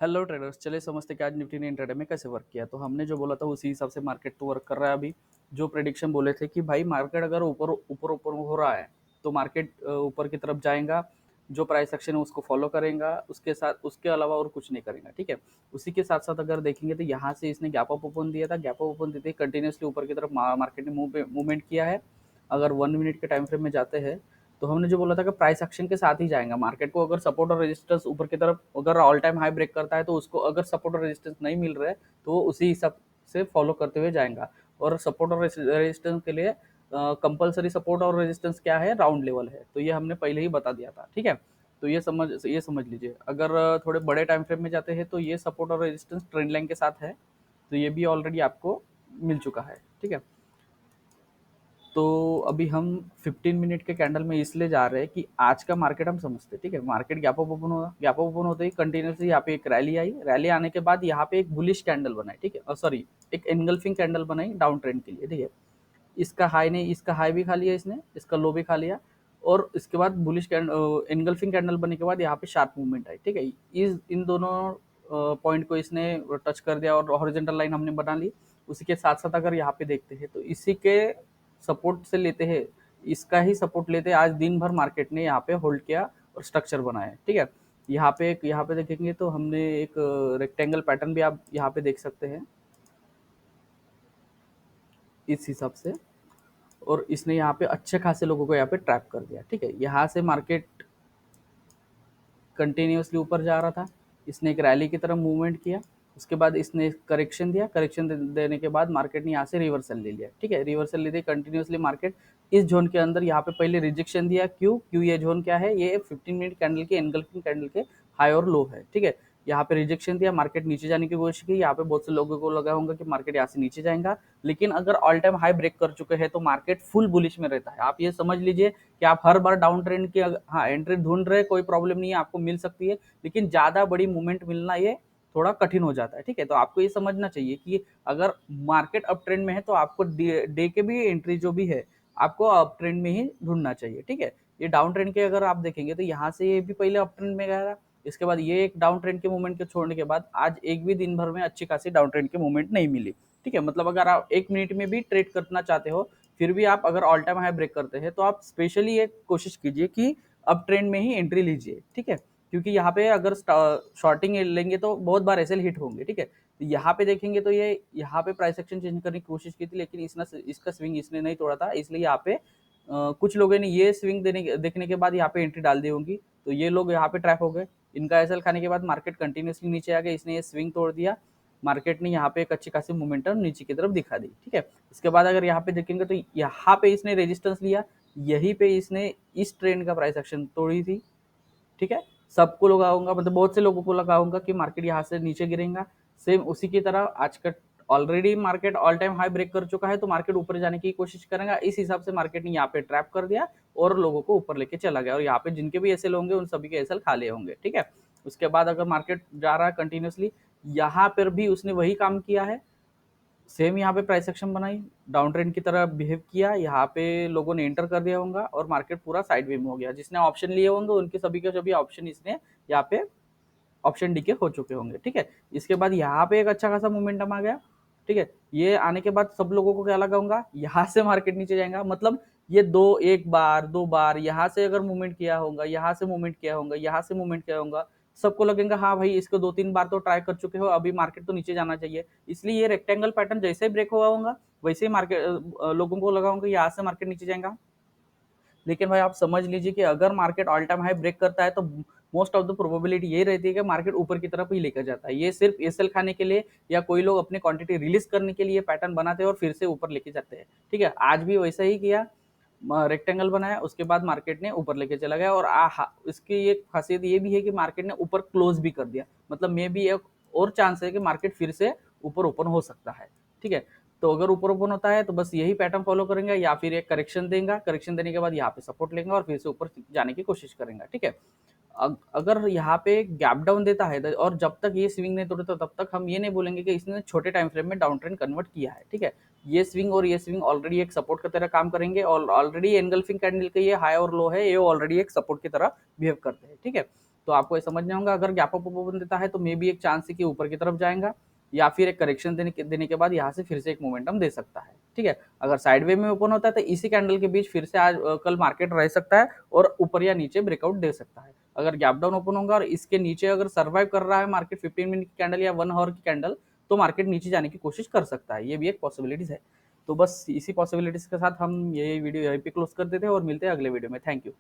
Hello traders, चलिए समझते हैं कि आज निफ्टी ने इंट्राडे में कैसे वर्क किया। तो हमने जो बोला था उसी हिसाब से मार्केट तो वर्क कर रहा है। अभी जो प्रेडिक्शन बोले थे कि भाई मार्केट अगर ऊपर ऊपर ऊपर हो रहा है तो मार्केट ऊपर की तरफ जाएगा, जो प्राइस एक्शन है उसको फॉलो करेगा, उसके साथ उसके अलावा और कुछ नहीं करेगा। ठीक है, उसी के साथ साथ अगर देखेंगे तो यहाँ से इसने गैप अप ओपन दिया था, गैप अप ओपन देते ही कंटिन्यूसली ऊपर की तरफ मार्केट ने मूवमेंट किया है। अगर 1 मिनट के टाइम फ्रेम में जाते हैं तो हमने जो बोला था कि प्राइस एक्शन के साथ ही जाएगा मार्केट को। अगर सपोर्ट और रेजिस्टेंस ऊपर की तरफ अगर ऑल टाइम हाई ब्रेक करता है तो उसको अगर सपोर्ट और रेजिस्टेंस नहीं मिल रहा है तो वो उसी हिसाब से फॉलो करते हुए जाएगा। और सपोर्ट और रेजिस्टेंस के लिए कंपलसरी सपोर्ट और रेजिस्टेंस क्या है, राउंड लेवल है। तो ये हमने पहले ही बता दिया था। ठीक है, तो ये समझ लीजिए। अगर थोड़े बड़े टाइम फ्रेम में जाते हैं तो ये सपोर्ट और रेजिस्टेंस ट्रेंड लाइन के साथ है, तो ये भी ऑलरेडी आपको मिल चुका है। ठीक है, तो अभी हम 15 मिनट के कैंडल में इसलिए जा रहे हैं कि आज का मार्केट हम समझते हैं। ठीक है, मार्केट गैप अप ओपन हुआ, गैप अप ओपन होते ही कंटिन्यूसली यहाँ पे एक रैली आई, रैली आने के बाद यहाँ पे एक बुलिश कैंडल बनाई। ठीक है, सॉरी, एक एनगल्फिंग कैंडल बनाई डाउन ट्रेंड के लिए। ठीक है, इसका हाई नहीं, इसका हाई भी खा लिया इसने, इसका लो भी खा लिया, और इसके बाद बुलिश कैंडल एनगल्फिंग कैंडल बनने के बाद यहाँ पे शार्प मूवमेंट आई। ठीक है, इस इन दोनों पॉइंट को इसने टच कर दिया और हॉरिजॉन्टल लाइन हमने बना ली। उसी के साथ साथ अगर यहाँ पे देखते हैं तो इसी के सपोर्ट से लेते हैं, इसका ही सपोर्ट लेते हैं। आज दिन भर मार्केट ने यहाँ पे होल्ड किया और स्ट्रक्चर बनाया। ठीक है, यहाँ पे देखेंगे तो हमने एक रेक्टेंगल पैटर्न भी आप यहाँ पे देख सकते हैं इस हिसाब से। और इसने यहाँ पे अच्छे खासे लोगों को यहाँ पे ट्रैप कर दिया। ठीक है, यहाँ से मार्केट कंटिन्यूसली ऊपर जा रहा था, इसने एक रैली की तरह मूवमेंट किया, उसके बाद इसने करेक्शन दिया, करेक्शन देने के बाद मार्केट ने यहाँ से रिवर्सल ले लिया। ठीक है, रिवर्सल लेते कंटिन्यूसली मार्केट इस जोन के अंदर यहाँ पे पहले रिजेक्शन दिया। क्यों ये जोन क्या है, ये 15 मिनट कैंडल के एनगल्फिंग कैंडल के हाई और लो है। ठीक है, यहाँ पे रिजेक्शन दिया, मार्केट नीचे जाने की कोशिश की। यहाँ पे बहुत से लोगों को लगा होगा कि मार्केट यहाँ से नीचे जाएगा, लेकिन अगर ऑल टाइम हाई ब्रेक कर चुके हैं तो मार्केट फुल बुलिश में रहता है। आप ये समझ लीजिए कि आप हर बार डाउन ट्रेंड की हाँ एंट्री ढूंढ रहे, कोई प्रॉब्लम नहीं है, आपको मिल सकती है, लेकिन ज्यादा बड़ी मूवमेंट मिलना ये थोड़ा कठिन हो जाता है। ठीक है, तो आपको ये समझना चाहिए कि अगर मार्केट अप ट्रेंड में है तो आपको डे के भी एंट्री जो भी है आपको अप ट्रेंड में ही ढूंढना चाहिए। ठीक है, ये डाउन ट्रेंड के अगर आप देखेंगे तो यहाँ से ये भी पहले अप ट्रेंड में गया था, इसके बाद ये एक डाउन ट्रेंड के मूवमेंट के छोड़ने के बाद आज एक भी दिन भर में अच्छी खासी डाउन ट्रेंड के मूवमेंट नहीं मिली। ठीक है, मतलब अगर आप 1 मिनट में भी ट्रेड करना चाहते हो, फिर भी आप अगर ऑल टाइम हाई ब्रेक करते हैं तो आप स्पेशली एक कोशिश कीजिए कि अप ट्रेंड में ही एंट्री लीजिए। ठीक है, क्योंकि यहाँ पे अगर शॉर्टिंग लेंगे तो बहुत बार ऐसे हिट होंगे। ठीक है, तो यहाँ पे देखेंगे तो ये यहाँ पे प्राइस एक्शन चेंज करने की कोशिश की थी, लेकिन इसका स्विंग इसने नहीं तोड़ा था, इसलिए यहाँ पे कुछ लोगों ने ये स्विंग देखने के बाद यहाँ पे एंट्री डाल दी होंगी, तो ये लोग यहाँ पे ट्रैप हो गए। इनका एसएल खाने के बाद मार्केट कंटिन्यूसली नीचे आ गया, इसने ये स्विंग तोड़ दिया, मार्केट ने यहाँ पे एक अच्छी खासी मोमेंटम नीचे की तरफ दिखा दी। ठीक है, इसके बाद अगर यहाँ पे देखेंगे तो यहाँ पे इसने रेजिस्टेंस लिया, यहीं पे इसने इस ट्रेंड का प्राइस एक्शन तोड़ी थी। ठीक है, सबको लगा होगा, मतलब बहुत से लोगों को लगा होगा कि मार्केट यहाँ से नीचे गिरेगा। सेम उसी की तरह आज का already market all time high break कर चुका है, तो मार्केट ऊपर जाने की कोशिश करेगा। इस हिसाब से मार्केट ने यहाँ पे ट्रैप कर दिया और लोगों को ऊपर लेके चला गया, और यहाँ पे जिनके भी एसएल होंगे उन सभी के एसएल खाली होंगे। ठीक है, उसके बाद अगर मार्केट जा रहा है कंटिन्यूसली, यहाँ पर भी उसने वही काम किया है, सेम यहाँ पे प्राइस एक्शन बनाई, डाउन ट्रेंड की तरह बिहेव किया, यहाँ पे लोगों ने एंटर कर दिया होगा और मार्केट पूरा साइड वे में हो गया। जिसने ऑप्शन लिए होंगे उनके सभी के सभी ऑप्शन इसने यहाँ पे ऑप्शन डीके हो चुके होंगे। ठीक है, इसके बाद यहाँ पे एक अच्छा खासा मोमेंटम आ गया। ठीक है, ये आने के बाद सब लोगों को क्या लगा होगा, यहाँ से मार्केट नीचे जाएगा, मतलब ये एक बार दो बार यहाँ से अगर मूवमेंट किया होगा, यहाँ से मूवमेंट किया होगा, यहाँ से मूवमेंट किया होगा, सबको लगेगा हाँ भाई इसको 2-3 बार तो ट्राई कर चुके हो, अभी मार्केट तो नीचे जाना चाहिए। इसलिए ये रेक्टेंगल पैटर्न जैसे ही ब्रेक हुआ होगा वैसे ही मार्केट लोगों को लगा होगा यहाँ से मार्केट नीचे जाएगा। लेकिन भाई आप समझ लीजिए कि अगर market all time high break करता है तो मोस्ट ऑफ द प्रोबेबिलिटी ये रहती है कि मार्केट ऊपर की तरफ ही लेकर जाता है। ये सिर्फ एसएल खाने के लिए या कोई लोग अपनी क्वांटिटी रिलीज करने के लिए पैटर्न बनाते हैं और फिर से ऊपर लेके जाते हैं। ठीक है, आज भी वैसा ही किया, रेक्टेंगल बनाया, उसके बाद मार्केट ने ऊपर लेके चला गया। और इसकी एक खासियत ये भी है कि मार्केट ने ऊपर क्लोज भी कर दिया, मतलब मे भी एक और चांस है कि मार्केट फिर से ऊपर ओपन हो सकता है। ठीक है, तो अगर ऊपर ओपन होता है तो बस यही पैटर्न फॉलो करेंगे, या फिर एक करेक्शन देगा, करेक्शन देने के बाद यहाँ पे सपोर्ट लेंगे और फिर से ऊपर जाने की कोशिश करेंगे। ठीक है, अगर यहाँ पे गैप डाउन देता है और जब तक ये स्विंग नहीं तोड़ता तब तक हम ये नहीं बोलेंगे कि इसने छोटे टाइम फ्रेम में डाउन ट्रेंड कन्वर्ट किया है। ठीक है, ये स्विंग और ये स्विंग ऑलरेडी एक सपोर्ट की तरह काम करेंगे, और ऑलरेडी एनगल्फिंग कैंडल के ये हाई और लो है, ये ऑलरेडी एक सपोर्ट की तरह बिहेव करते हैं। ठीक है, तो आपको ये समझना होगा, अगर गैप अप ओपन देता है तो मे बी एक चांस है कि ऊपर की तरफ जाएगा, या फिर एक करेक्शन देने के बाद यहाँ से फिर से एक मोमेंटम दे सकता है। ठीक है, अगर साइडवे में ओपन होता है तो इसी कैंडल के बीच फिर से आज कल मार्केट रह सकता है और ऊपर या नीचे ब्रेकआउट दे सकता है। अगर गैप डाउन ओपन होगा और इसके नीचे अगर सर्वाइव कर रहा है मार्केट 15 मिनट की कैंडल या 1 आवर की कैंडल, तो मार्केट नीचे जाने की कोशिश कर सकता है, ये भी एक पॉसिबिलिटीज है। तो बस इसी पॉसिबिलिटीज के साथ हम ये वीडियो यहीं पे क्लोज कर देते हैं और मिलते हैं अगले वीडियो में। Thank you.